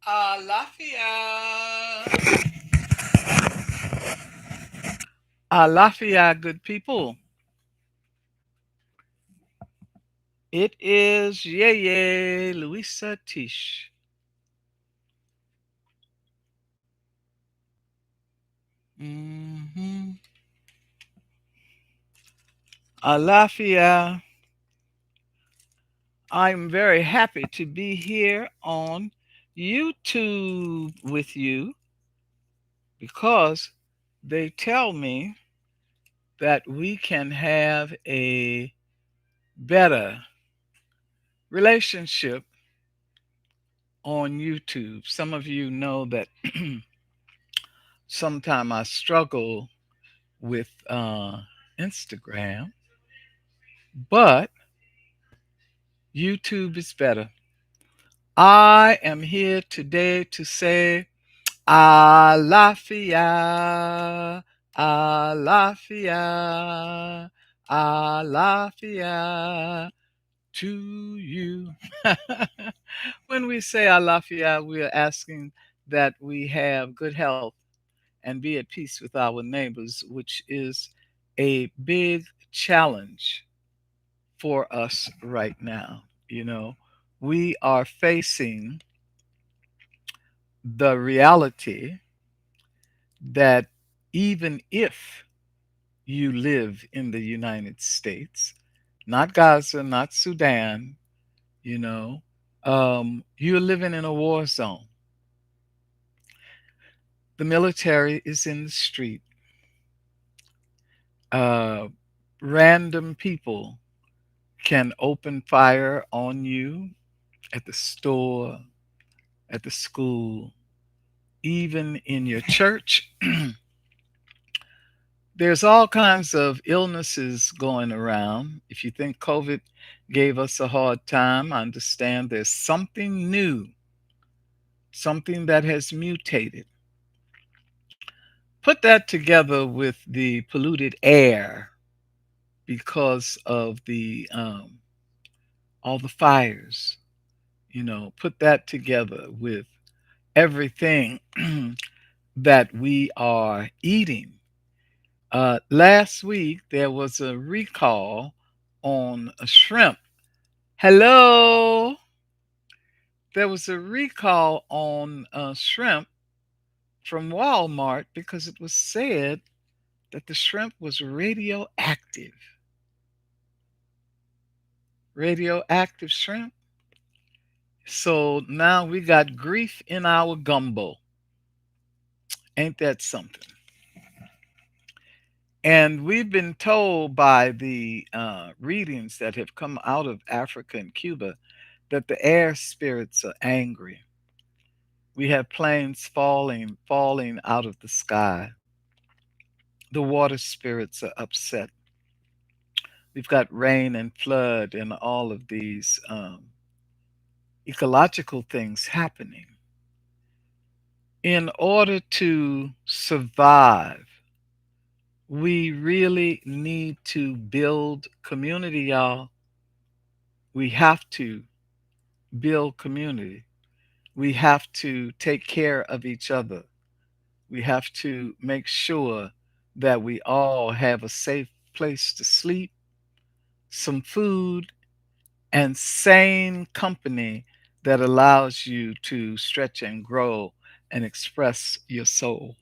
Alafia. Alafia, good people. It is Yeye Luisa Tish. hmm Alafia, I'm very happy to be here on YouTube with you because they tell me that we can have a better relationship on YouTube. Some of you know that sometimes I struggle with Instagram, but YouTube is better. I am here today to say Alafia, Alafia, Alafia to you. When we say Alafia, we are asking that we have good health and be at peace with our neighbors, which is a big challenge for us right now. You know, we are facing the reality that even if you live in the United States, not Gaza, not Sudan, you know, you're living in a war zone. The military is in the street. Uh, Random people can open fire on you at the store, at the school, even in your church. There's all kinds of illnesses going around. If you think COVID gave us a hard time, I understand there's something new, something that has mutated. Put that together with the polluted air because of the all the fires. Put that together with everything that we are eating. Last week there was a recall on a shrimp. Hello, there was a recall on shrimp from Walmart because it was said that the shrimp was radioactive. Radioactive shrimp. So now we got grief in our gumbo. Ain't that something? And we've been told by the readings that have come out of Africa and Cuba that the air spirits are angry. We have planes falling out of the sky. The water spirits are upset. We've got rain and flood and all of these ecological things happening. In order to survive, we really need to build community, y'all. We have to build community. We have to take care of each other. We have to make sure that we all have a safe place to sleep, some food, and sane company that allows you to stretch and grow and express your soul.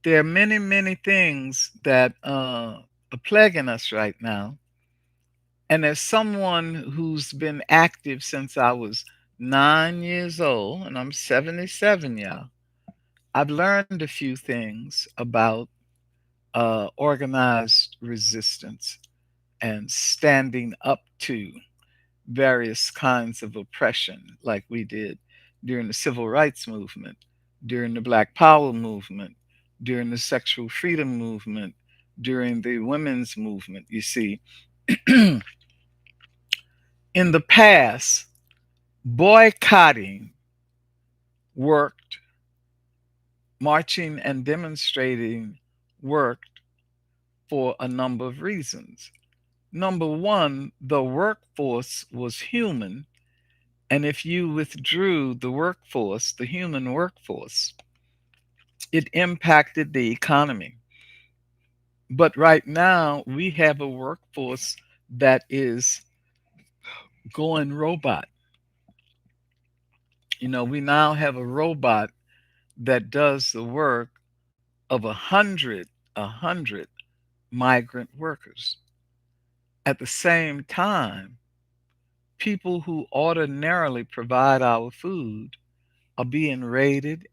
There are many, many things that are plaguing us right now. And as someone who's been active since I was 9 years old, and I'm 77, y'all, I've learned a few things about organized resistance and standing up to various kinds of oppression, like we did during the civil rights movement, during the Black Power movement, during the sexual freedom movement, during the women's movement. You see, in the past, boycotting worked, marching and demonstrating worked for a number of reasons. Number one, the workforce was human, and if you withdrew the workforce, the human workforce, it impacted the economy. But right now, we have a workforce that is going robot. We now have a robot that does the work of a hundred migrant workers. At the same time, people who ordinarily provide our food are being raided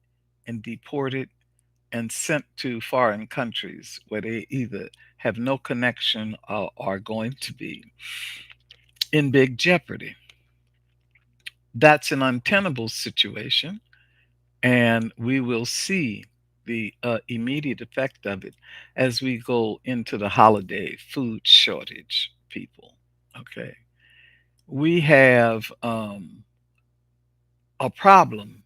and deported and sent to foreign countries where they either have no connection or are going to be in big jeopardy. That's an untenable situation, and we will see the immediate effect of it as we go into the holiday food shortage, people. Okay. We have a problem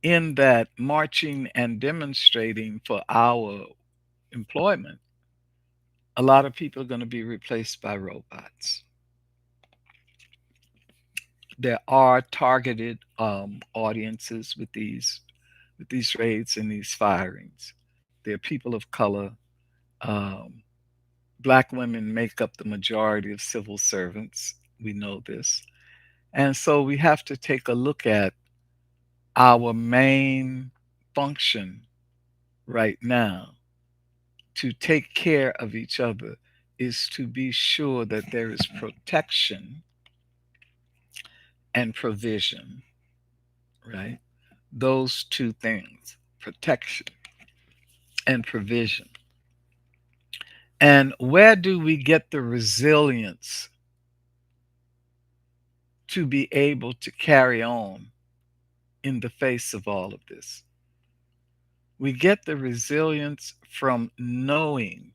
in that marching and demonstrating for our employment, a lot of people are going to be replaced by robots. There are targeted audiences with these raids and these firings. They're people of color. Um, Black women make up the majority of civil servants. We know this. And so we have to take a look at our main function right now to take care of each other is to be sure that there is protection and provision, right? Those two things, protection and provision. And where do we get the resilience to be able to carry on in the face of all of this? We get the resilience from knowing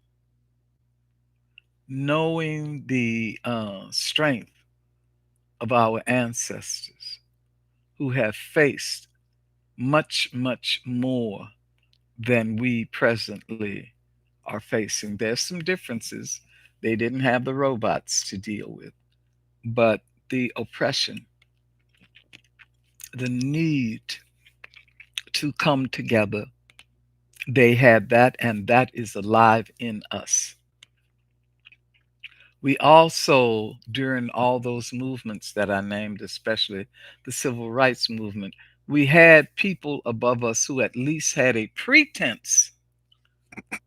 the strength of our ancestors who have faced much, much more than we presently are facing. There's some differences. They didn't have the robots to deal with, but the oppression, the need to come together, they had that, and that is alive in us. We also, during all those movements that I named, especially the civil rights movement, we had people above us who at least had a pretense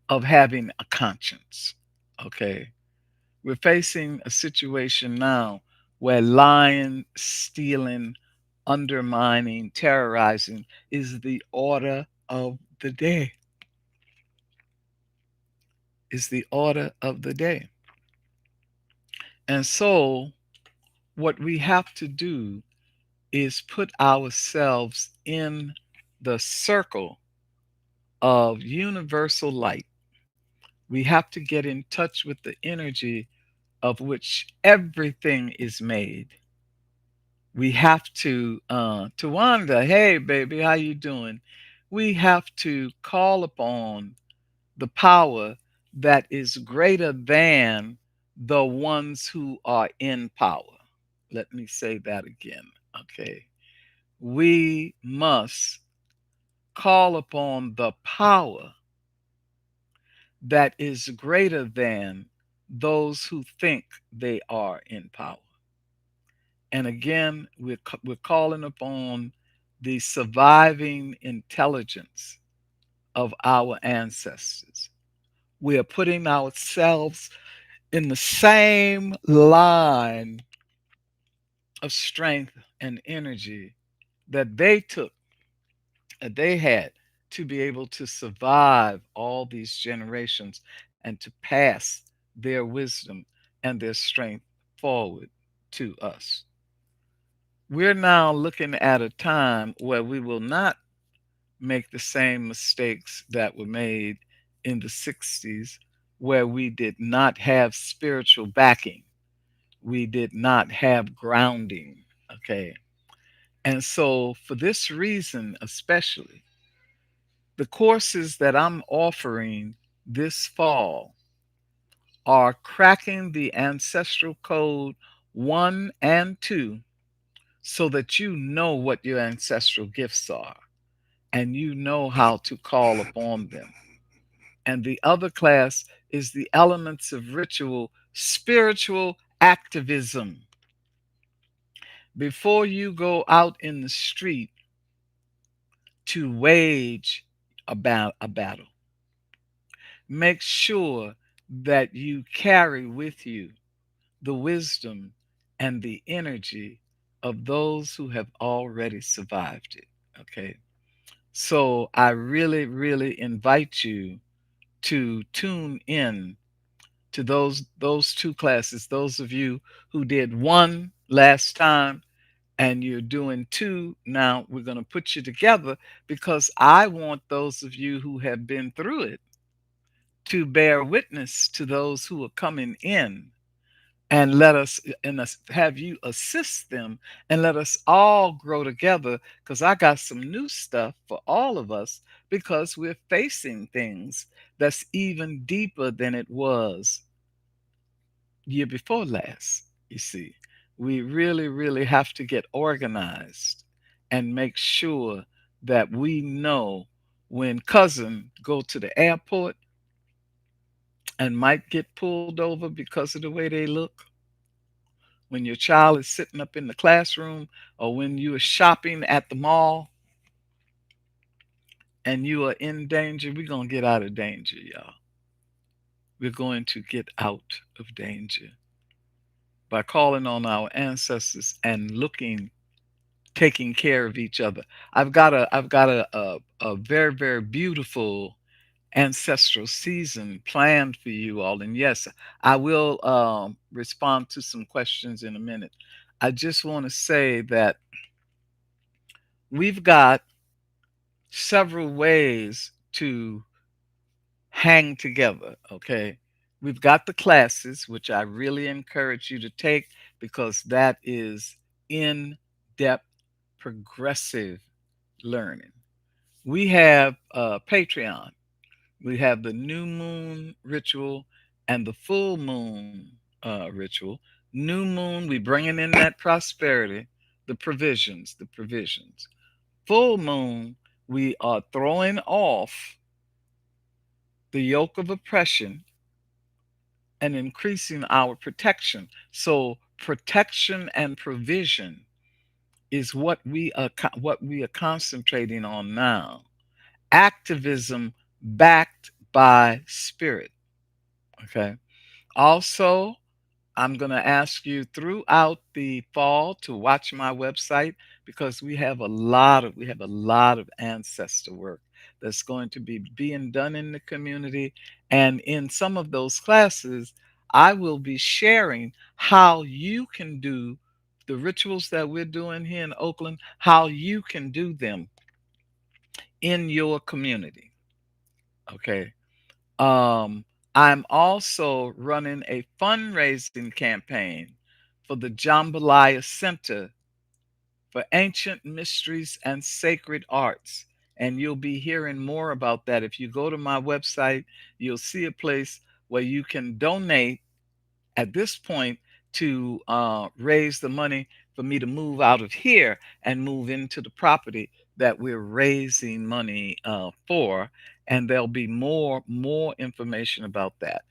of having a conscience. Okay. We're facing a situation now where lying, stealing, undermining, terrorizing is the order of the day. Is the order of the day. And so, what we have to do is put ourselves in the circle of universal light. We have to get in touch with the energy of which everything is made. We have to wonder, hey baby, how you doing? We have to call upon the power that is greater than the ones who are in power. Let me say that again. Okay. We must call upon the power that is greater than those who think they are in power. And again, we're calling upon the surviving intelligence of our ancestors. We are putting ourselves in the same line of strength and energy that they took, that they had to be able to survive all these generations and to pass their wisdom and their strength forward to us. We're now looking at a time where we will not make the same mistakes that were made in the 60s, where we did not have spiritual backing. We did not have grounding. Okay. And so, for this reason, especially, the courses that I'm offering this fall are cracking the ancestral code 1 and 2 so that you know what your ancestral gifts are and you know how to call upon them. And the other class is the elements of ritual, spiritual activism. Before you go out in the street to wage a battle, make sure that you carry with you the wisdom and the energy of those who have already survived it. Okay. So I really, really invite you to tune in to those two classes. Those of you who did one last time and you're doing two now, we're going to put you together because I want those of you who have been through it to bear witness to those who are coming in, and let us and us have you assist them, and let us all grow together, because I got some new stuff for all of us, because we're facing things that's even deeper than it was year before last. You see, we really, really have to get organized and make sure that we know when cousin go to the airport and might get pulled over because of the way they look, when your child is sitting up in the classroom, or when you are shopping at the mall and you are in danger. We're going to get out of danger, y'all. We're going to get out of danger by calling on our ancestors and looking, taking care of each other. I've got a very, very beautiful ancestral season planned for you all. And yes, I will respond to some questions in a minute. I just want to say that we've got several ways to hang together, okay? We've got the classes, which I really encourage you to take, because that is in depth, progressive learning. We have Patreon. We have the new moon ritual and the full moon ritual. New moon, we bringing in that prosperity, the provisions, the provisions. Full moon, we are throwing off the yoke of oppression and increasing our protection. So protection and provision is what we are concentrating on now. Activism backed by spirit. Okay. Also, I'm going to ask you throughout the fall to watch my website, because we have a lot of ancestor work that's going to be being done in the community, and in some of those classes I will be sharing how you can do the rituals that we're doing here in Oakland, how you can do them in your community. Okay. Um, I'm also running a fundraising campaign for the Jambalaya Center for Ancient Mysteries and Sacred Arts. And you'll be hearing more about that. If you go to my website, you'll see a place where you can donate at this point to raise the money for me to move out of here and move into the property that we're raising money for. And there'll be more information about that.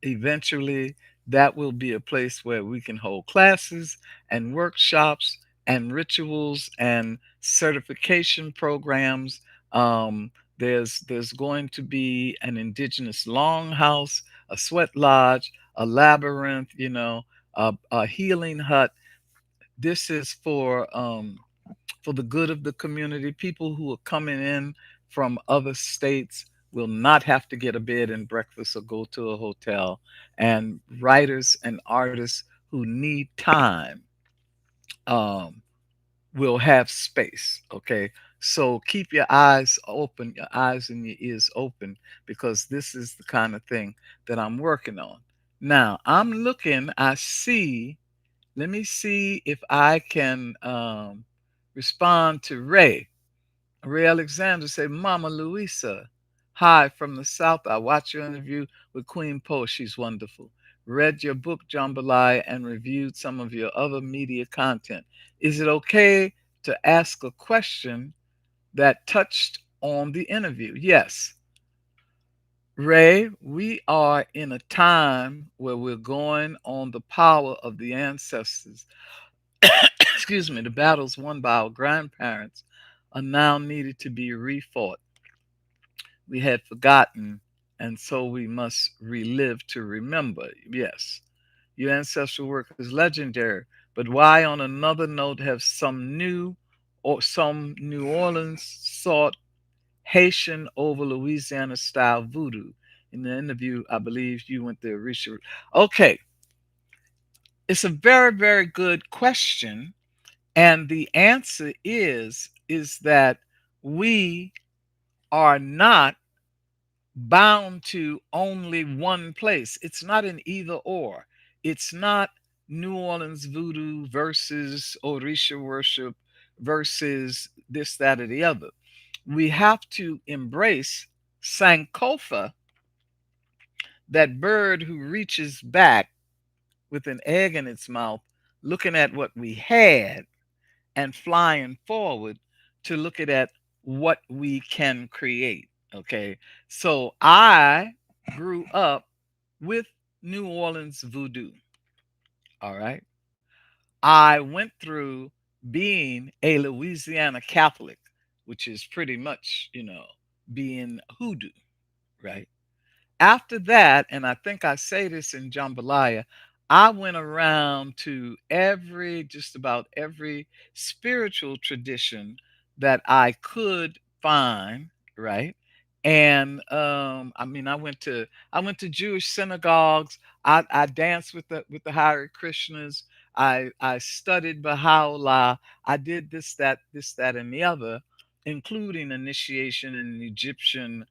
Eventually, that will be a place where we can hold classes and workshops and rituals and certification programs. There's going to be an indigenous longhouse, a sweat lodge, a labyrinth, a healing hut. This is for the good of the community. People who are coming in from other states will not have to get a bed and breakfast or go to a hotel. And writers and artists who need time um, will have space. Okay. So keep your eyes open, your eyes and your ears open, because this is the kind of thing that I'm working on. Now, I see, let me see if I can respond to Ray. Ray Alexander said, Mama Louisa, Hi from the South. I watched your interview with Queen Poe. She's wonderful. Read your book, Jambalaya, and reviewed some of your other media content. Is it okay to ask a question that touched on the interview? Yes. Ray, we are in a time where we're going on the power of the ancestors. Excuse me, the battles won by our grandparents are now needed to be refought. We had forgotten, and so we must relive to remember. Yes, your ancestral work is legendary, but why, on another note, have some New Orleans sought Haitian over Louisiana style voodoo? In the interview, I believe you went there, Richard. Okay, it's a very, very good question. And the answer is that we are not bound to only one place. It's not an either or. It's not New Orleans voodoo versus Orisha worship versus this, that, or the other. We have to embrace Sankofa, that bird who reaches back with an egg in its mouth, looking at what we had and flying forward to look at what we can create. Okay. So I grew up with New Orleans voodoo. All right. I went through being a Louisiana Catholic, which is pretty much, being hoodoo, right? After that, and I think I say this in jambalaya, I went around to just about every spiritual tradition that I could find, right? And I mean, I went to Jewish synagogues. I danced with the Hare Krishnas. I studied Baha'u'llah. I did this, that, and the other, including initiation in an Egyptian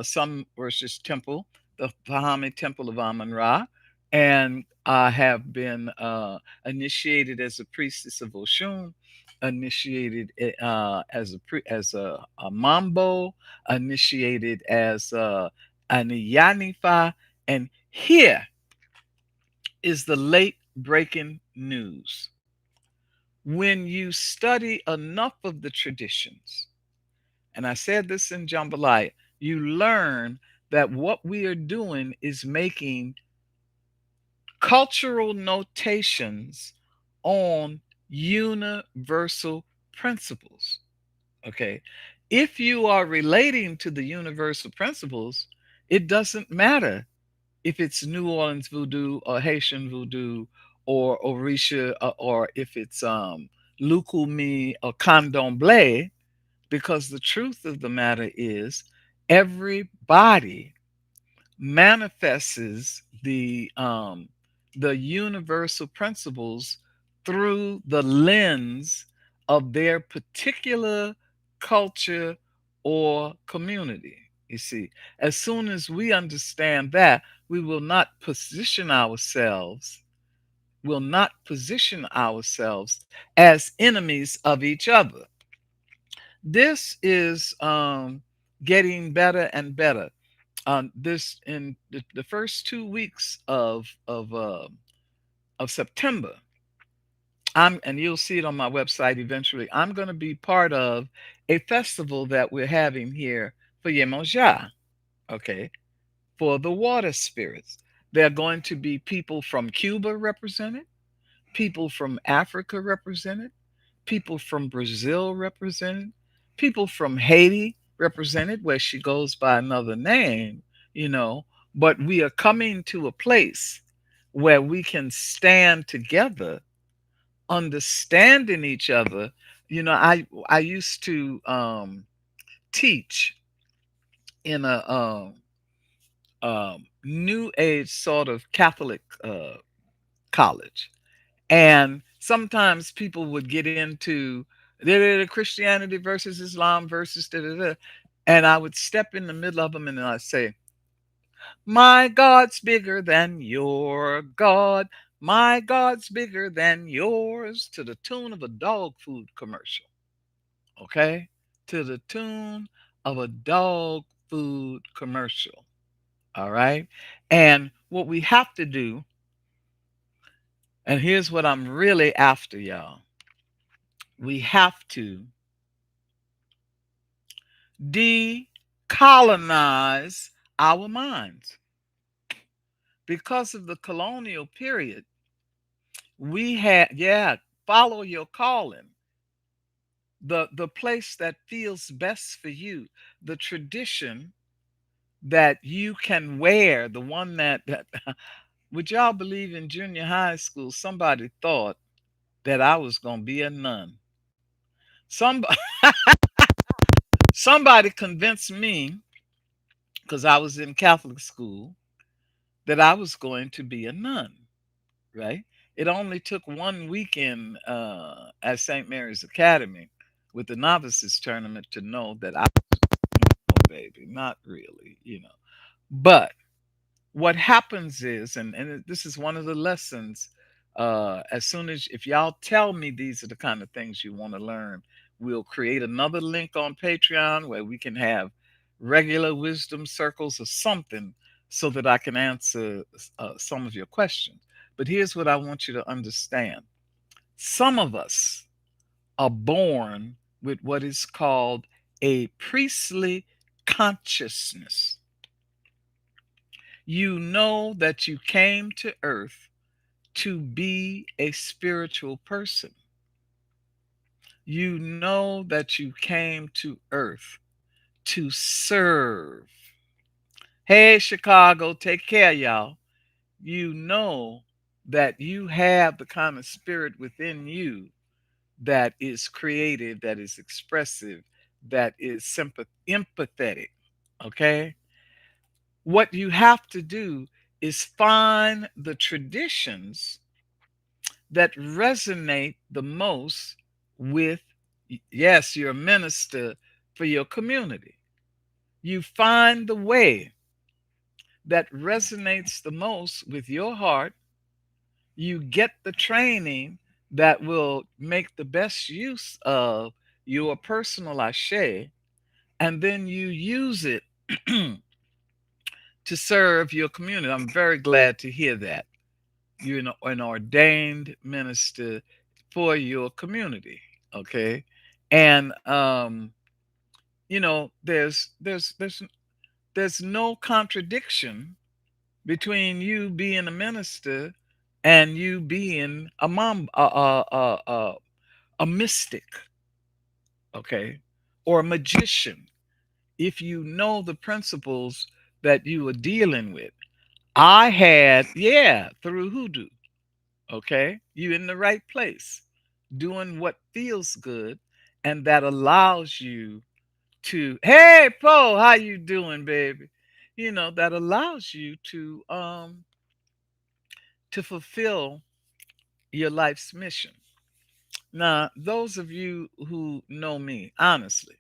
some worship temple, the Bahamian Temple of Amun Ra, and I have been initiated as a priestess of Oshun, initiated as a mambo, initiated as an Iyanifa, and here is the late breaking news. When you study enough of the traditions, and I said this in Jambalaya, you learn that what we are doing is making cultural notations on universal principles. Okay. If you are relating to the universal principles, it doesn't matter if it's New Orleans voodoo or Haitian voodoo or Orisha or if it's Lukumi or Candomblé, because the truth of the matter is everybody manifests the universal principles through the lens of their particular culture or community. You see, as soon as we understand that, we will not position ourselves as enemies of each other. This is getting better and better. This in the first 2 weeks of September, and you'll see it on my website eventually. I'm going to be part of a festival that we're having here for Yemoja, okay, for the water spirits. There are going to be people from Cuba represented, people from Africa represented, people from Brazil represented, people from Haiti represented, where she goes by another name, you know, but we are coming to a place where we can stand together, understanding each other. I used to teach in a new age sort of Catholic college. And sometimes people would get into Christianity versus Islam versus da da da. And I would step in the middle of them and I'd say, my God's bigger than your God. My God's bigger than yours, to the tune of a dog food commercial. Okay? To the tune of a dog food commercial. All right. And what we have to do, and here's what I'm really after, y'all, we have to decolonize our minds. Because of the colonial period, we had, yeah, follow your calling, the place that feels best for you, the tradition that you can wear, the one that would y'all believe in junior high school, somebody thought that I was going to be a nun. Somebody, somebody convinced me, because I was in Catholic school, that I was going to be a nun, right? It only took one weekend at St. Mary's Academy with the novices tournament to know that I was no baby, not really, you know. But what happens is, and this is one of the lessons, as soon as, if y'all tell me these are the kind of things you want to learn, we'll create another link on Patreon where we can have regular wisdom circles or something so that I can answer some of your questions. But here's what I want you to understand: some of us are born with what is called a priestly consciousness. You know that you came to earth to be a spiritual person. You know that you came to earth to serve. Hey, Chicago, take care, y'all. You know that you have the kind of spirit within you that is creative, that is expressive, that is empathetic. Okay? What you have to do is find the traditions that resonate the most with, yes, you're a minister for your community. You find the way that resonates the most with your heart. You get the training that will make the best use of your personal ashe, and then you use it to serve your community. I'm very glad to hear that. You're an ordained minister for your community. Okay. And there's no contradiction between you being a minister and you being a mom, a mystic, okay, or a magician. If you know the principles that you are dealing with, I had, yeah, through hoodoo. Okay, you in the right place, doing what feels good, and that allows you to, hey Poe, how you doing, baby? That allows you to fulfill your life's mission. Now, those of you who know me, honestly,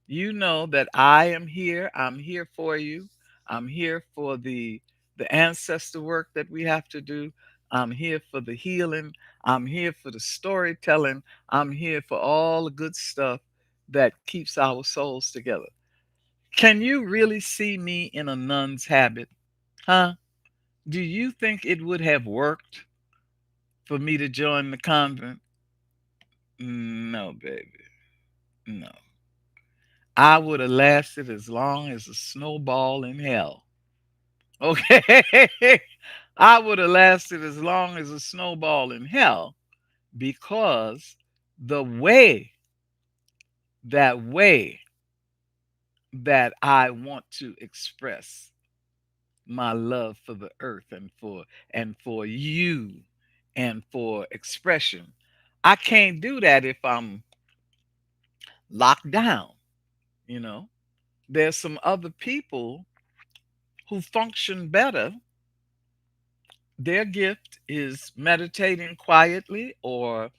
you know that I am here. I'm here for you. I'm here for the ancestor work that we have to do. I'm here for the healing. I'm here for the storytelling. I'm here for all the good stuff that keeps our souls together. Can you really see me in a nun's habit? Huh? Do you think it would have worked for me to join the convent? No, baby. No. I would have lasted as long as a snowball in hell. Okay? I would have lasted as long as a snowball in hell because the way that I want to express my love for the earth and for you and for expression, I can't do that if I'm locked down, you know. There's some other people who function better. Their gift is meditating quietly or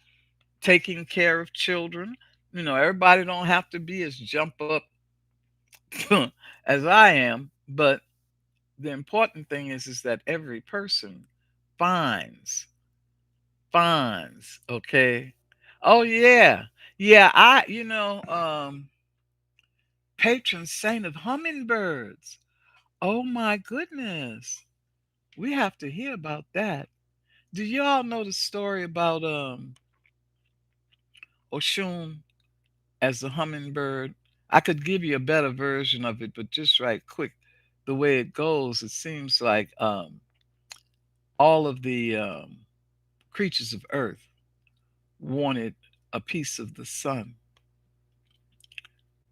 taking care of children. Everybody don't have to be as jump up as I am, but the important thing is that every person finds okay. Oh yeah. Yeah, I patron saint of hummingbirds. Oh my goodness. We have to hear about that. Do y'all know the story about Oshun as a hummingbird? I could give you a better version of it, but just right quick, the way it goes, it seems like all of the creatures of earth wanted a piece of the sun.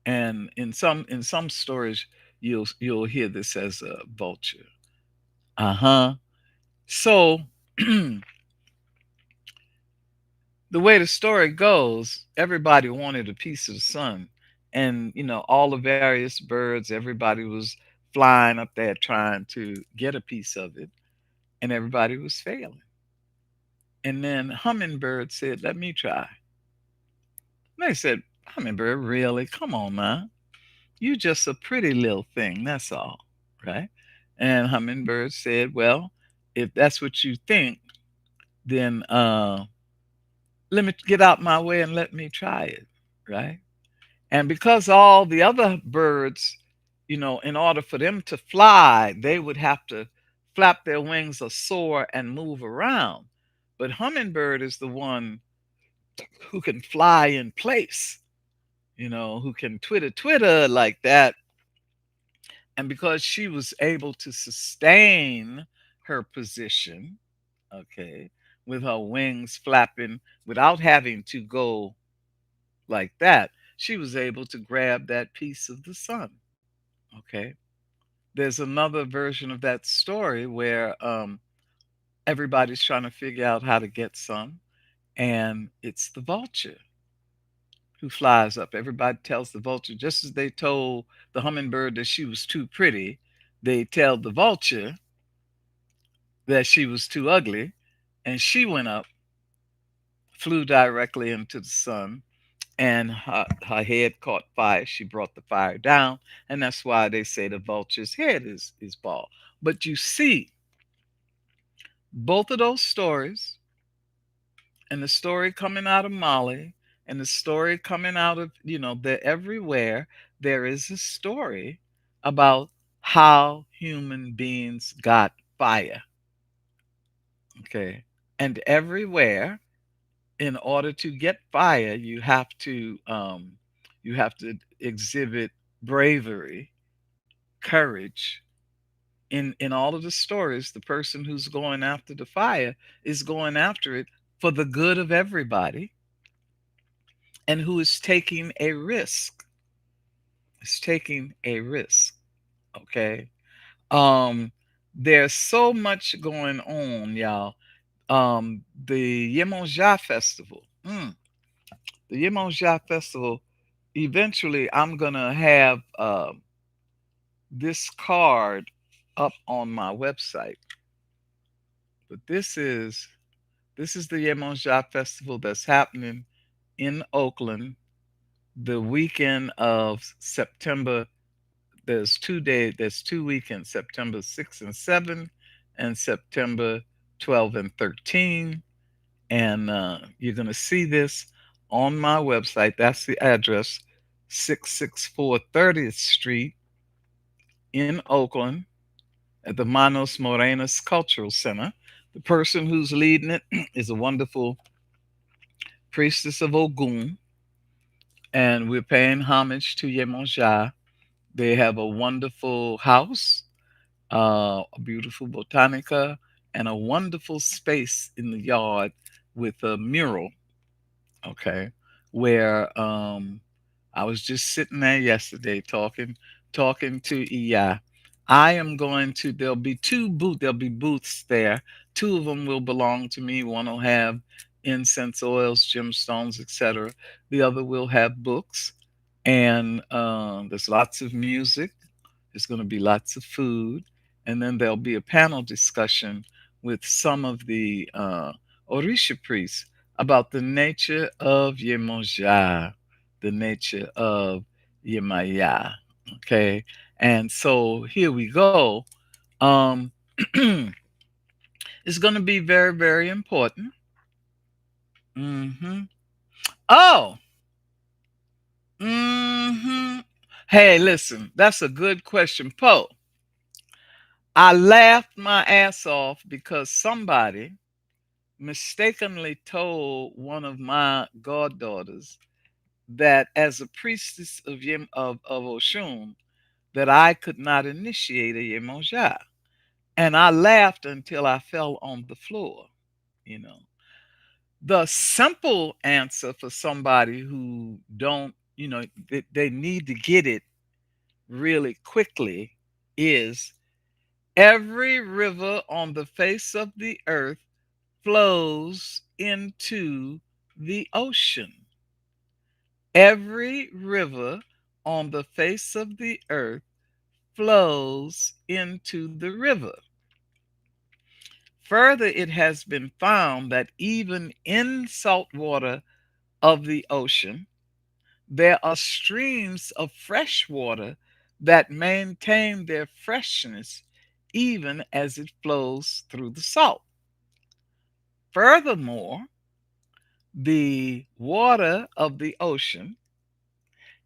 And in some stories, you'll hear this as a vulture. Uh-huh. So the way the story goes, everybody wanted a piece of the sun. And all the various birds, everybody was flying up there trying to get a piece of it, and everybody was failing. And then Hummingbird said, "Let me try." And they said, "Hummingbird, really? Come on, man. You just a pretty little thing, that's all, right?" And Hummingbird said, "Well, if that's what you think, then let me get out my way and let me try it, right?" And because all the other birds, in order for them to fly, they would have to flap their wings or soar and move around. But Hummingbird is the one who can fly in place, who can twitter like that. And because she was able to sustain her position, okay, with her wings flapping without having to go like that, she was able to grab that piece of the sun. Okay. There's another version of that story where everybody's trying to figure out how to get some, and it's the vulture who flies up. Everybody tells the vulture, just as they told the hummingbird that she was too pretty, they tell the vulture that she was too ugly, and she went up, flew directly into the sun, and her head caught fire. She brought the fire down, and that's why they say the vulture's head is bald. But you see, both of those stories, and the story coming out of Mali, and the story coming out of, the everywhere, there is a story about how human beings got fire. Okay. And everywhere, in order to get fire, you have to exhibit bravery, courage. In all of the stories, the person who's going after the fire is going after it for the good of everybody, and who is taking a risk. Is taking a risk. Okay. Um, there's so much going on, y'all. The Yemonja Festival. The Yemonja Festival. Eventually, I'm gonna have this card up on my website. But this is the Yemonja Festival that's happening in Oakland the weekend of September. There's 2 weekends, September 6 and 7, and September 12 and 13. And you're going to see this on my website. That's the address, 664 30th Street in Oakland at the Manos Morenas Cultural Center. The person who's leading it is a wonderful priestess of Ogun, and we're paying homage to Yemonja. They have a wonderful house, a beautiful botanica, and a wonderful space in the yard with a mural. Okay, where I was just sitting there yesterday talking to EI. I am going to. There'll be booths there. Two of them will belong to me. One will have incense oils, gemstones, etc. The other will have books, and there's lots of music. There's going to be lots of food, and then there'll be a panel discussion with some of the Orisha priests about the nature of Yemoja, the nature of Yemaya. Okay, and so here we go. Um, it's going to be very, very important. Hmm. Oh, hmm. Hey, listen, that's a good question, Poe. I laughed my ass off because somebody mistakenly told one of my goddaughters that as a priestess of Oshun, that I could not initiate a Yemoja. And I laughed until I fell on the floor, you know. The simple answer for somebody who don't, they need to get it really quickly is every river on the face of the earth flows into the ocean. Every river on the face of the earth flows into the river. Further, it has been found that even in salt water of the ocean, there are streams of fresh water that maintain their freshness even as it flows through the salt. Furthermore, the water of the ocean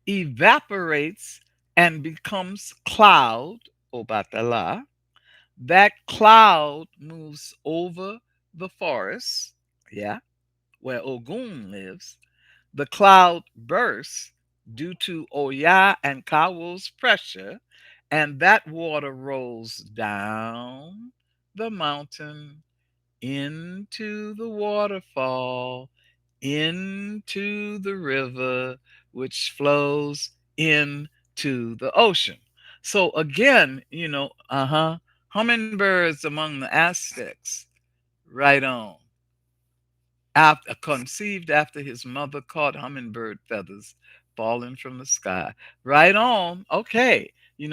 evaporates and becomes cloud, or batala. That cloud moves over the forest, yeah, where Ogun lives. The cloud bursts due to Oya and Kawo's pressure, and that water rolls down the mountain into the waterfall, into the river, which flows into the ocean. So again, hummingbirds among the Aztecs, right on. Conceived after his mother caught hummingbird feathers falling from the sky. Right on. Okay.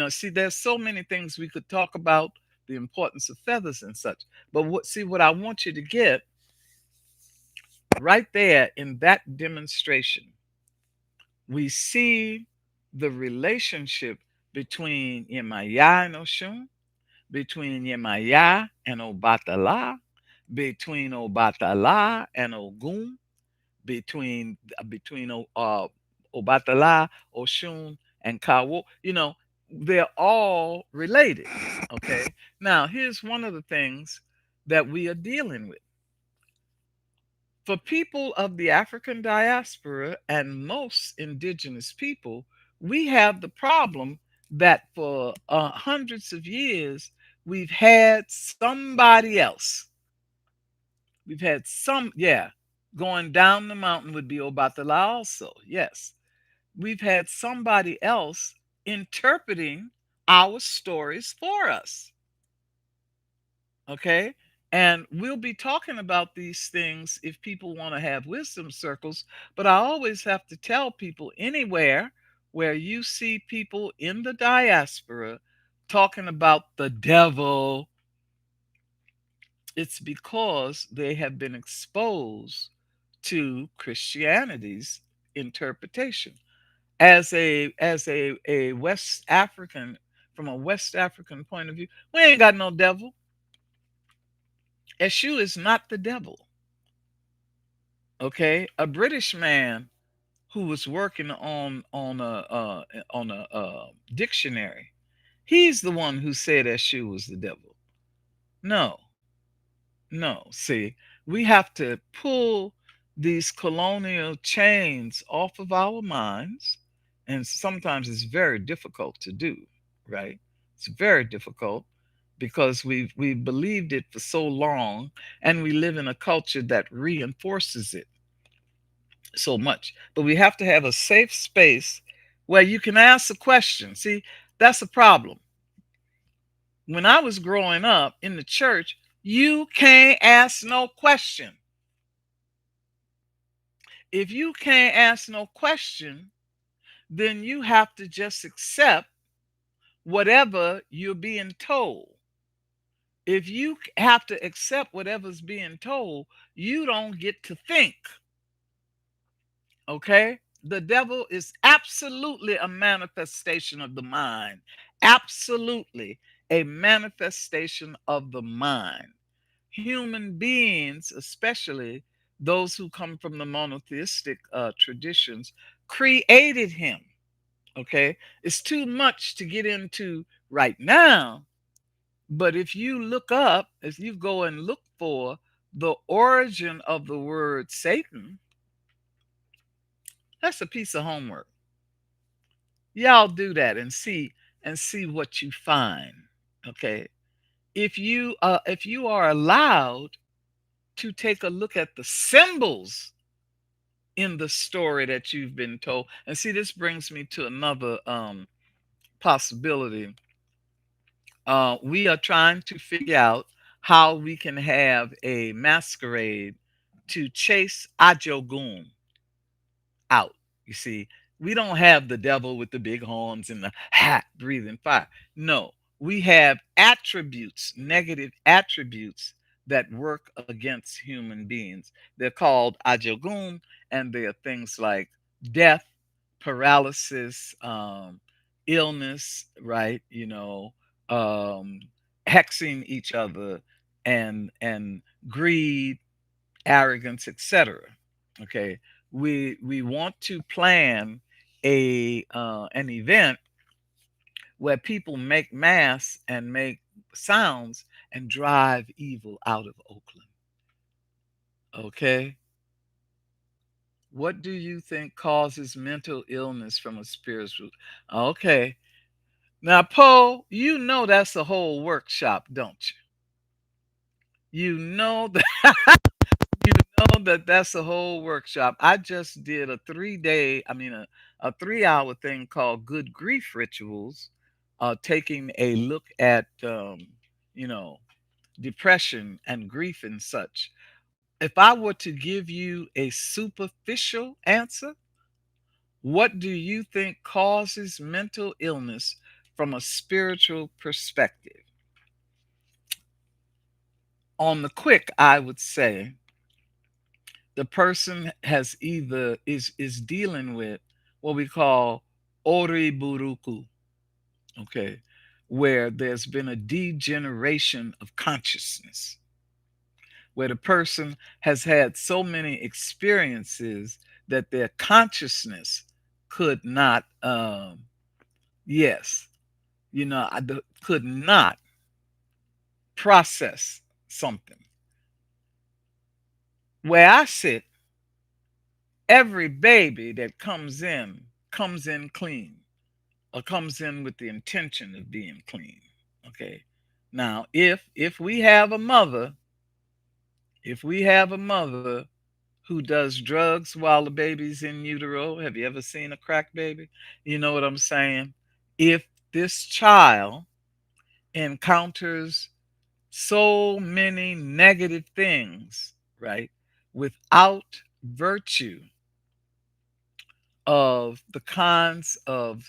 See, there's so many things we could talk about the importance of feathers and such. But what I want you to get right there in that demonstration, we see the relationship between Yemaya and Oshun, between Yemaya and Obatala, between Obatala and Ogun, between Obatala, Oshun, and Kawo. They're all related. Okay. Now, here's one of the things that we are dealing with. For people of the African diaspora and most indigenous people, we have the problem that for hundreds of years, we've had somebody else. We've had yeah, going down the mountain would be Obatala also. Yes. We've had somebody else interpreting our stories for us. Okay. And we'll be talking about these things if people want to have wisdom circles. But I always have to tell people anywhere where you see people in the diaspora talking about the devil, it's because they have been exposed to Christianity's interpretation. As a West African, from a West African point of view, we ain't got no devil. Eshu is not the devil. Okay, a British man who was working on a dictionary, he's the one who said Eshu was the devil. No, no. See, we have to pull these colonial chains off of our minds, and sometimes it's very difficult to do. Right? It's very difficult because we've believed it for so long, and we live in a culture that reinforces it so much. But we have to have a safe space where you can ask a question. See, that's a problem. When I was growing up in the church, you can't ask no question. If you can't ask no question, then you have to just accept whatever you're being told. If you have to accept whatever's being told, you don't get to think. Okay? The devil is absolutely a manifestation of the mind. Absolutely a manifestation of the mind. Human beings, especially those who come from the monotheistic traditions, created him. Okay, it's too much to get into right now. But if you look up, if you go and look for the origin of the word Satan, that's a piece of homework. Y'all do that and see what you find. Okay. If you are allowed to take a look at the symbols in the story that you've been told. And see, this brings me to another possibility. We are trying to figure out how we can have a masquerade to chase Ajogun out. You see, we don't have the devil with the big horns and the hat breathing fire. No, we have attributes, negative attributes that work against human beings. They're called ajogun, and they are things like death, paralysis, illness, right? Um, hexing each other, and greed, arrogance, etc. Okay, we want to plan a an event where people make masks and make sounds and drive evil out of Oakland. Okay, what do you think causes mental illness from a spiritual? Okay, now Poe, you know that's a whole workshop, don't you? You know you know that that's a whole workshop. I just did a 3 day, I mean, a 3 hour thing called Good Grief Rituals, taking a look at, you know, depression and grief and such. If I were to give you a superficial answer, what do you think causes mental illness from a spiritual perspective? On the quick, I would say the person has either is dealing with what we call oriburuku, okay, where there's been a degeneration of consciousness, where the person has had so many experiences that their consciousness could not, yes, could not process something. Where I sit, every baby that comes in clean, or comes in with the intention of being clean. Okay. Now, if we have a mother, if we have a mother who does drugs while the baby's in utero, have you ever seen a crack baby? You know what I'm saying? If this child encounters so many negative things, right, without virtue of the kinds of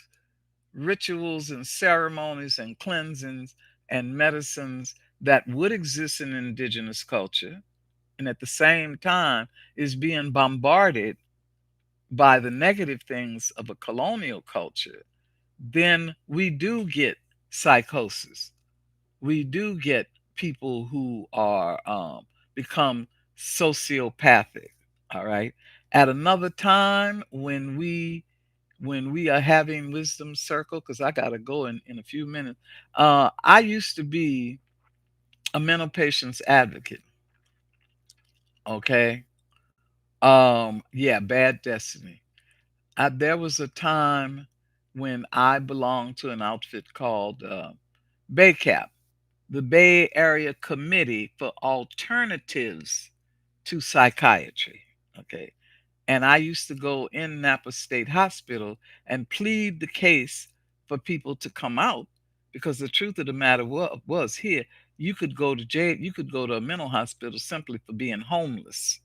rituals and ceremonies and cleansings and medicines that would exist in indigenous culture, and at the same time is being bombarded by the negative things of a colonial culture, then we do get psychosis. We do get people who are become sociopathic. All right. At another time, when we are having wisdom circle, because I gotta go in a few minutes. I used to be a mental patient's advocate. Okay. Yeah, bad destiny. There was a time when I belonged to an outfit called BayCap, the Bay Area Committee for Alternatives to Psychiatry. Okay. And I used to go in Napa State Hospital and plead the case for people to come out, because the truth of the matter was here, you could go to jail, you could go to a mental hospital simply for being homeless.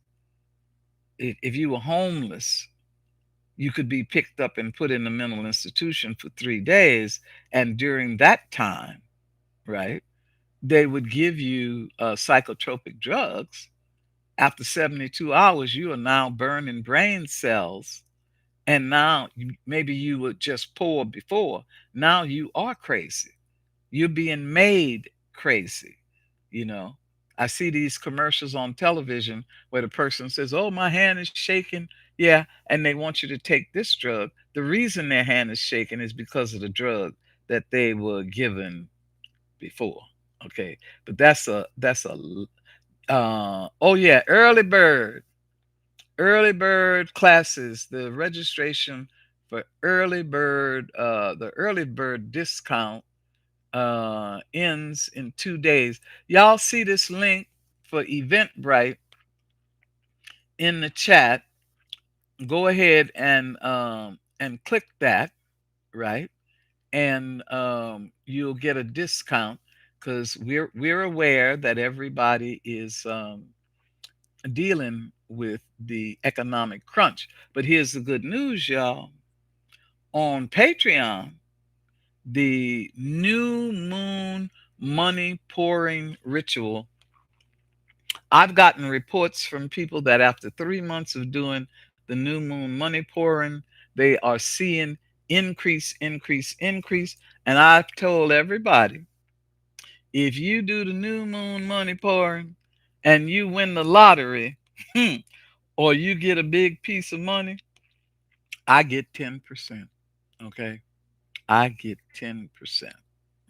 If you were homeless, you could be picked up and put in a mental institution for 3 days. And during that time, right, they would give you psychotropic drugs. After 72 hours, you are now burning brain cells. And now maybe you were just poor before. Now you are crazy. You're being made crazy, you know. I see these commercials on television where the person says, "Oh, my hand is shaking." Yeah, and they want you to take this drug. The reason their hand is shaking is because of the drug that they were given before. Okay, but oh yeah, early bird classes. The registration for the early bird discount ends in 2 days. Y'all see this link for Eventbrite in the chat. Go ahead and click that, right? And you'll get a discount because we're aware that everybody is dealing with the economic crunch. But here's the good news, y'all. On Patreon, the new moon money pouring ritual, I've gotten reports from people that after 3 months of doing the new moon money pouring, they are seeing increase, increase, increase. And I've told everybody, if you do the new moon money pouring and you win the lottery, or you get a big piece of money, I get 10%. Okay. I get 10%.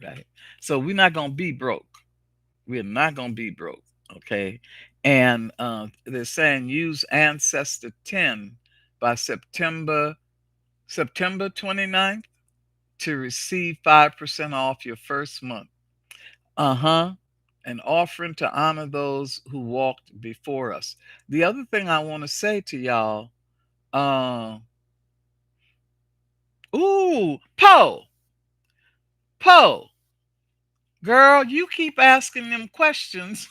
Right. So we're not going to be broke. We're not going to be broke. Okay. And they're saying use Ancestor 10 by September 29th to receive 5% off your first month. Uh-huh. An offering to honor those who walked before us. The other thing I want to say to y'all, uh, ooh, Poe, girl, you keep asking them questions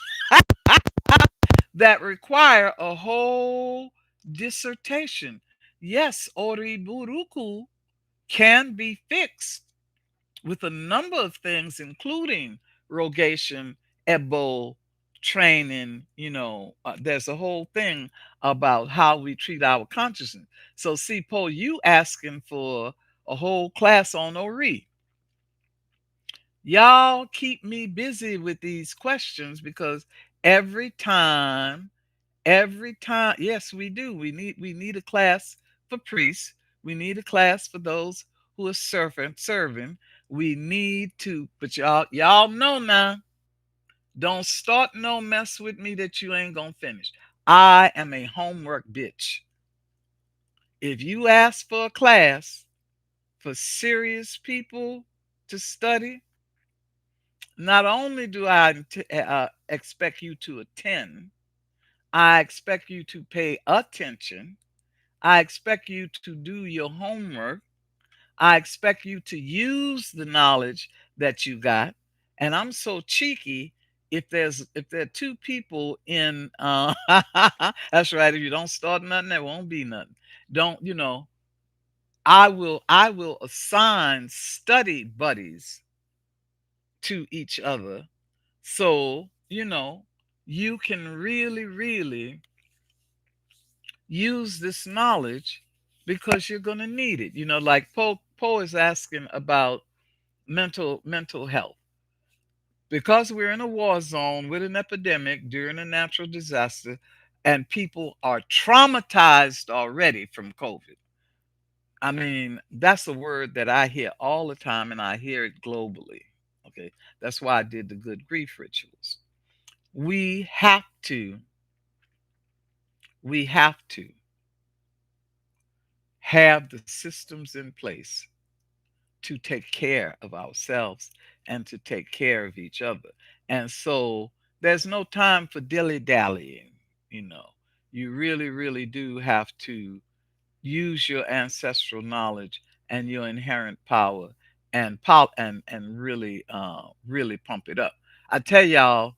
that require a whole dissertation. Yes, Oriburuku can be fixed with a number of things, including rogation, ebo, training. There's a whole thing about how we treat our consciousness. So, see, Paul, you asking for a whole class on Ori. Y'all keep me busy with these questions because every time yes, we do. We need a class for priests. We need a class for those who are serving. We need to, but y'all know now. Don't start no mess with me that you ain't gonna finish. I am a homework bitch. If you ask for a class for serious people to study, not only do I expect you to attend, I expect you to pay attention. I expect you to do your homework. I expect you to use the knowledge that you got. And I'm so cheeky. If there are two people in that's right. If you don't start nothing, there won't be nothing. Don't I will assign study buddies to each other, so you can really, really use this knowledge because you're going to need it. Like Poe is asking about mental health. Because we're in a war zone with an epidemic during a natural disaster, and people are traumatized already from COVID. I mean, that's a word that I hear all the time, and I hear it globally. Okay. That's why I did the good grief rituals. We have to, we have to have the systems in place to take care of ourselves and to take care of each other. And so there's no time for dilly dallying. You know, you really, really do have to use your ancestral knowledge and your inherent power and really, really pump it up. I tell y'all,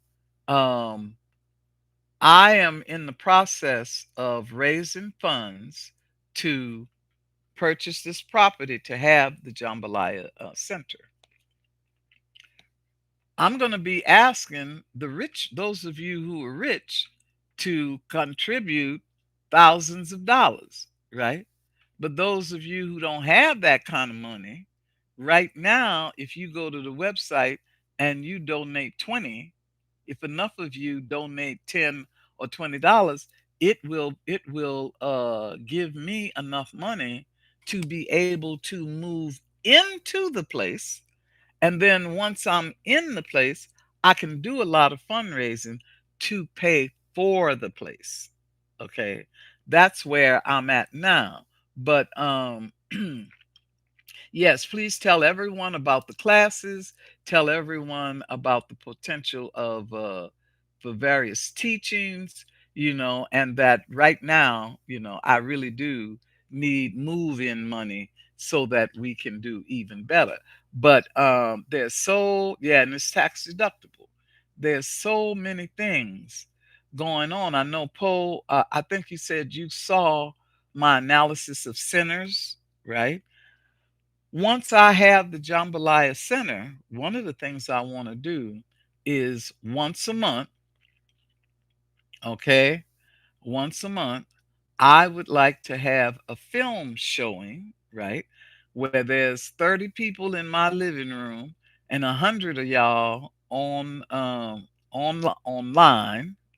um, I am in the process of raising funds to purchase this property to have the Jambalaya Center. I'm going to be asking the rich, those of you who are rich, to contribute thousands of dollars, right? But those of you who don't have that kind of money, right now, if you go to the website and you donate 20, if enough of you donate $10 or $20, it will give me enough money to be able to move into the place. And then once I'm in the place, I can do a lot of fundraising to pay for the place. Okay. That's where I'm at now. But yes, please tell everyone about the classes. Tell everyone about the potential of the various teachings, and that right now, I really do need move in money so that we can do even better. But and it's tax deductible. There's so many things going on. I know, Poe, I think you said you saw my analysis of sinners, right? Once I have the Jambalaya Center, one of the things I want to do is once a month, okay, once a month, I would like to have a film showing, right, where there's 30 people in my living room and 100 of y'all online,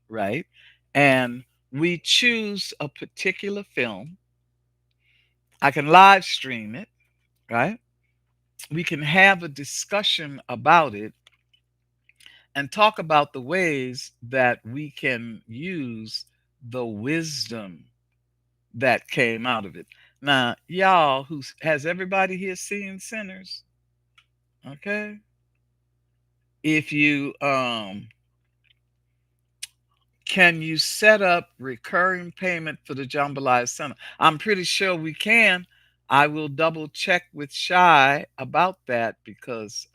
right, and we choose a particular film. I can live stream it, right? We can have a discussion about it and talk about the ways that we can use the wisdom that came out of it. Now, y'all, who has everybody here seen Sinners? Okay. If you can you set up recurring payment for the Jambalaya Center? I'm pretty sure we can. I will double check with Shy about that because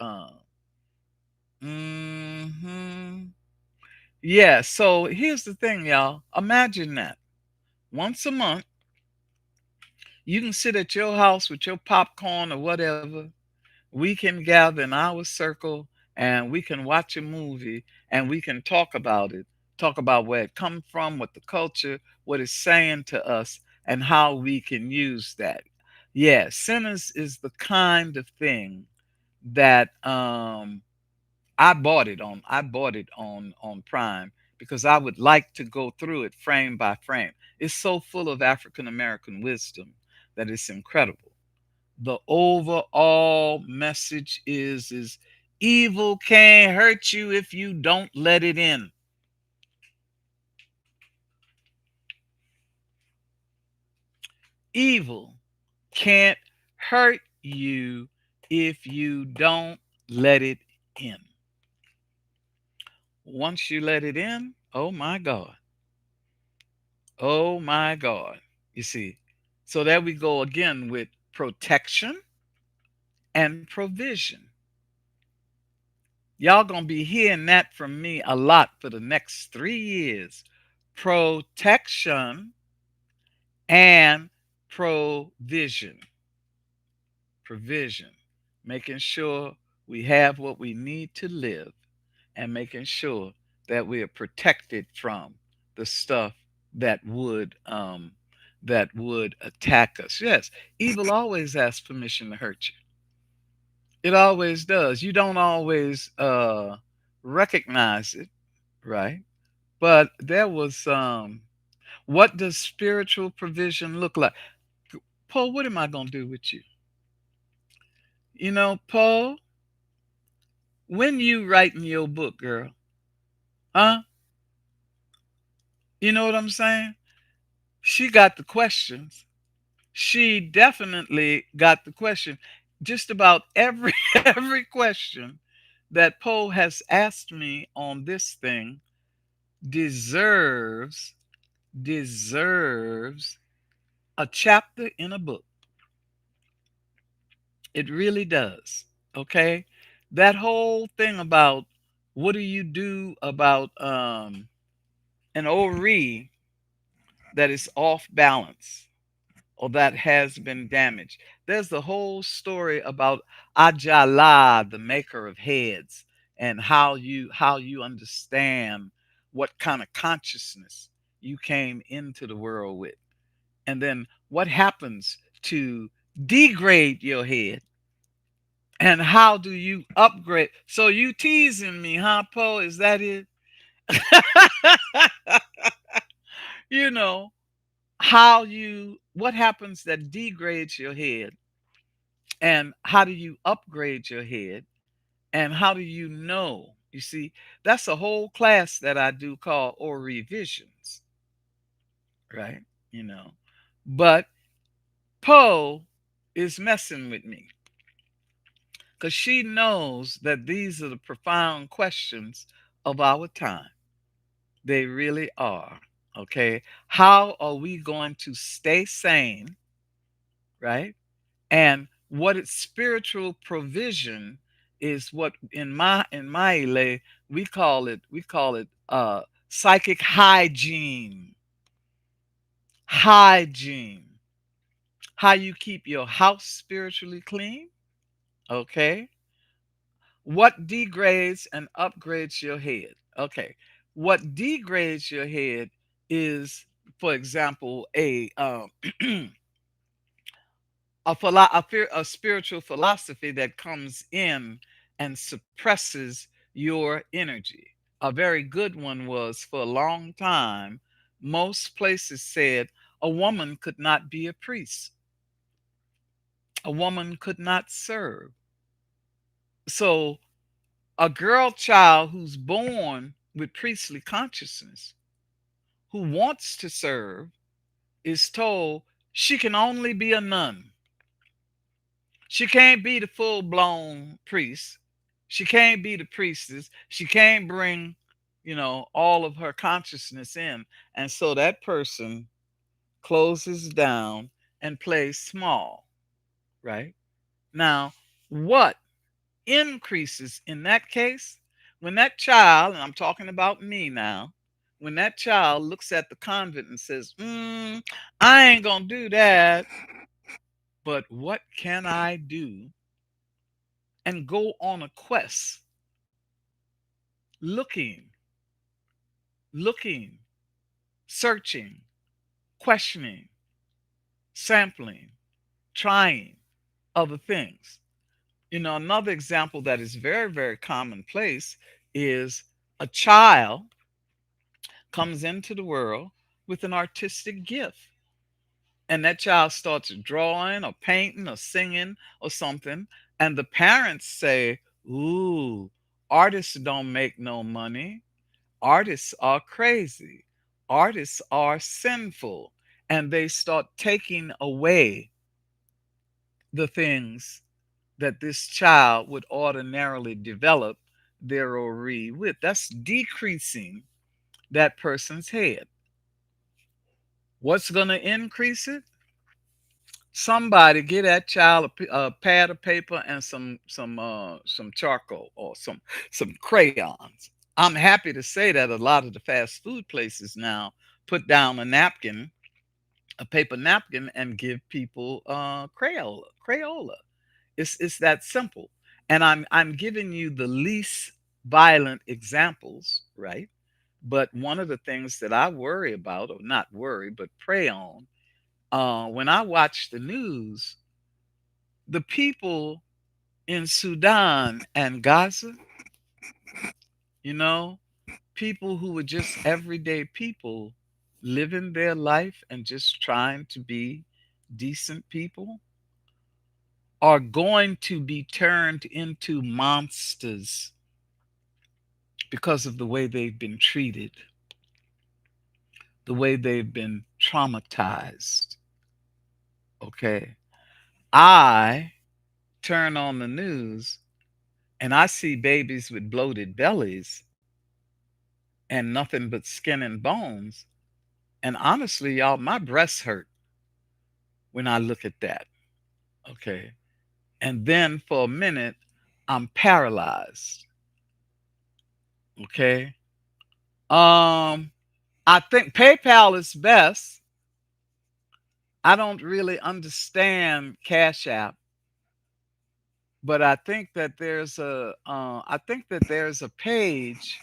mhm. Yeah, so here's the thing, y'all. Imagine that. Once a month, you can sit at your house with your popcorn or whatever. We can gather in our circle and we can watch a movie and we can talk about it. Talk about where it come from, what the culture, what it's saying to us, and how we can use that. Yeah, Sinners is the kind of thing that I bought it on Prime because I would like to go through it frame by frame. It's so full of African American wisdom that it's incredible. The overall message is evil can't hurt you if you don't let it in. Evil can't hurt you if you don't let it in. Once you let it in, oh my God. Oh my God. You see, so there we go again with protection and provision. Y'all gonna be hearing that from me a lot for the next 3 years. Protection and provision. Provision. Making sure we have what we need to live and making sure that we are protected from the stuff that would attack us. Yes, evil always asks permission to hurt you. It always does. You don't always recognize it, right? But there was what does spiritual provision look like? Paul, what am I gonna do with you? Paul, when you writing your book, girl, huh? You know what I'm saying? She got the questions. She definitely got the question. Just about every every question that Poe has asked me on this thing deserves deserves a chapter in a book. It really does. Okay? That whole thing about what do you do about an ORE that is off balance or that has been damaged. There's the whole story about Ajala, the maker of heads, and how you understand what kind of consciousness you came into the world with. And then what happens to degrade your head and how do you upgrade? So you teasing me, huh, Poe? Is that it? you know, what happens that degrades your head, and how do you upgrade your head, and how do you know? You see, that's a whole class that I do called or revisions, right? You know, but Poe is messing with me because she knows that these are the profound questions of our time. They really are. Okay. How are we going to stay sane, right? And what its spiritual provision is, what in my lay we call it psychic hygiene. Hygiene. How you keep your house spiritually clean, okay? What degrades and upgrades your head? Okay. What degrades your head is, for example, a spiritual philosophy that comes in and suppresses your energy. A very good one was, for a long time, most places said a woman could not be a priest, a woman could not serve. So, a girl child who's born with priestly consciousness, who wants to serve, is told she can only be a nun. She can't be the full blown priest. She can't be the priestess. She can't bring, all of her consciousness in. And so that person closes down and plays small, right? Now, what increases in that case? When that child, and I'm talking about me now, when that child looks at the convent and says, I ain't going to do that, but what can I do? And go on a quest, looking, looking, searching, questioning, sampling, trying other things. Another example that is very, very commonplace is a child comes into the world with an artistic gift. And that child starts drawing or painting or singing or something. And the parents say, ooh, artists don't make no money. Artists are crazy. Artists are sinful. And they start taking away the things that this child would ordinarily develop their ori with. That's decreasing that person's head. What's going to increase it? Somebody get that child a pad of paper and some charcoal or some crayons. I'm happy to say that a lot of the fast food places now put down a paper napkin, and give people Crayola. It's that simple. And I'm giving you the least violent examples, right? But one of the things that I worry about, or not worry, but prey on, when I watch the news, the people in Sudan and Gaza, you know, people who were just everyday people living their life and just trying to be decent people, are going to be turned into monsters because of the way they've been treated, the way they've been traumatized. Okay. I turn on the news and I see babies with bloated bellies and nothing but skin and bones. And honestly, y'all, my breasts hurt when I look at that. Okay. And then for a minute, I'm paralyzed. Okay. Um, I think PayPal is best. I don't really understand Cash App, but I think that there's a page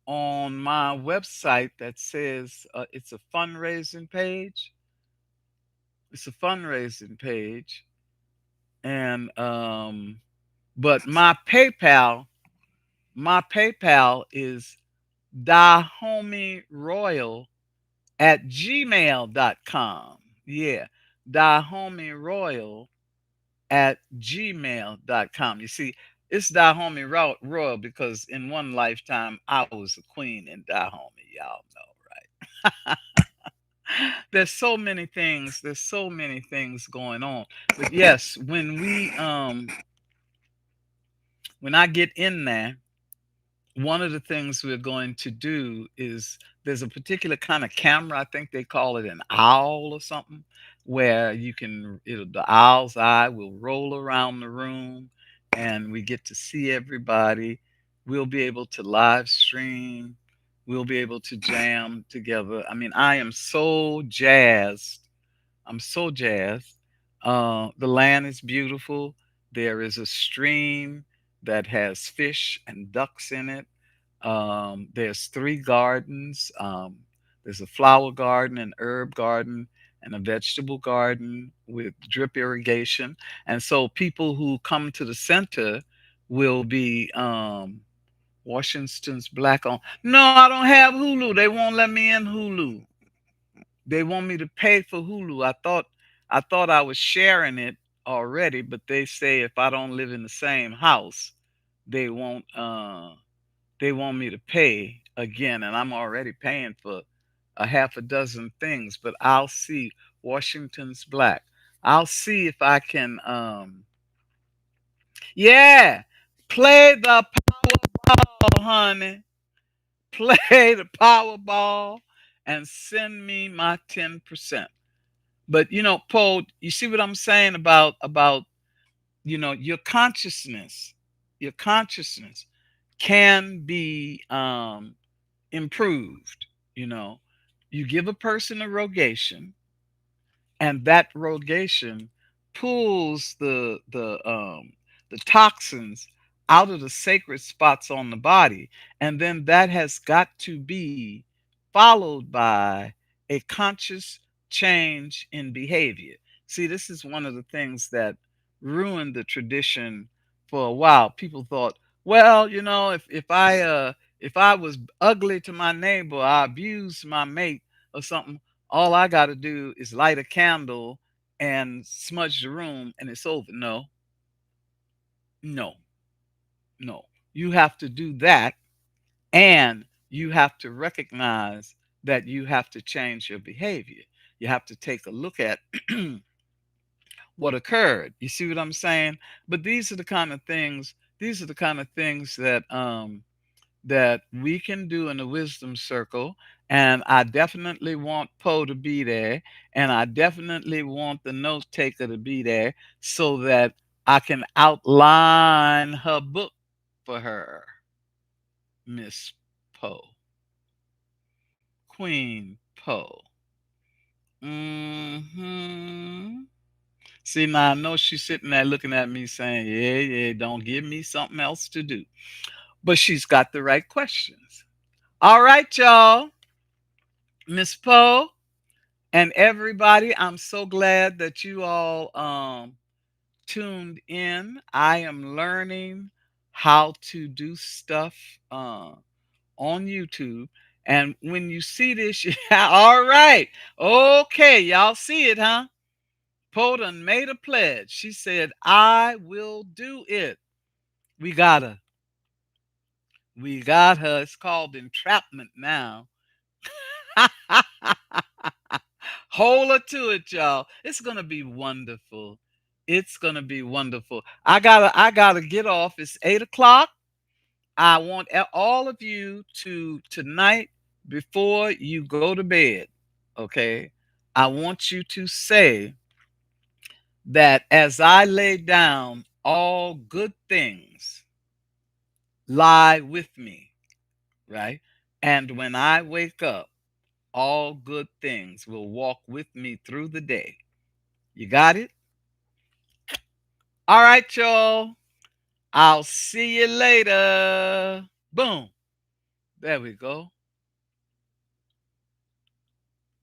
on my website that says it's a fundraising page. It's a fundraising page, and but my PayPal is Dahomeroyal at gmail.com. Yeah, Dahomeroyal at gmail.com. You see, it's Dahomey Royal because in one lifetime I was a queen in Dahomey. Y'all know, right? There's so many things. There's so many things going on. But yes, when I get in there, one of the things we're going to do is there's a particular kind of camera. I think they call it an owl or something, where the owl's eye will roll around the room and we get to see everybody. We'll be able to live stream. We'll be able to jam together. I mean, I am so jazzed. I'm so jazzed. The land is beautiful. There is a stream that has fish and ducks in it. There's three gardens. There's a flower garden, an herb garden, and a vegetable garden with drip irrigation. And so people who come to the center will be Washington's Black on. No, I don't have Hulu. They won't let me in Hulu. They want me to pay for Hulu. I thought I was sharing it already, but they say if I don't live in the same house, they won't they want me to pay again, and I'm already paying for a half a dozen things, but I'll see Washington's Black. I'll see if I can yeah, play the Powerball, honey. Play the Powerball and send me my 10%. But Paul, you see what I'm saying about your consciousness can be improved. You know, you give a person a rogation, and that rogation pulls the toxins out of the sacred spots on the body, and then that has got to be followed by a conscious change in behavior. See, this is one of the things that ruined the tradition for a while. People thought, well, if I was ugly to my neighbor, I abused my mate or something, all I got to do is light a candle and smudge the room and it's over. No, no, no. You have to do that, and you have to recognize that you have to change your behavior. You have to take a look at what occurred. You see what I'm saying? But these are the kind of things that we can do in the wisdom circle. And I definitely want Poe to be there. And I definitely want the note taker to be there so that I can outline her book for her, Miss Poe, Queen Poe. Hmm. See, now I know she's sitting there looking at me saying, yeah, yeah, don't give me something else to do. But she's got the right questions. All right, y'all. Miss Poe, and everybody, I'm so glad that you all tuned in. I am learning how to do stuff on YouTube. And when you see this, all right, okay, y'all see it, huh? Poe done made a pledge. She said, I will do it. We got her. We got her. It's called entrapment now. Hold her to it, y'all. It's gonna be wonderful. It's gonna be wonderful. I gotta get off. It's 8 o'clock. I want all of you to tonight before you go to bed. Okay, I want you to say that as I lay down, all good things lie with me, right? And when I wake up, all good things will walk with me through the day. You got it? All right, y'all. I'll see you later. Boom. There we go.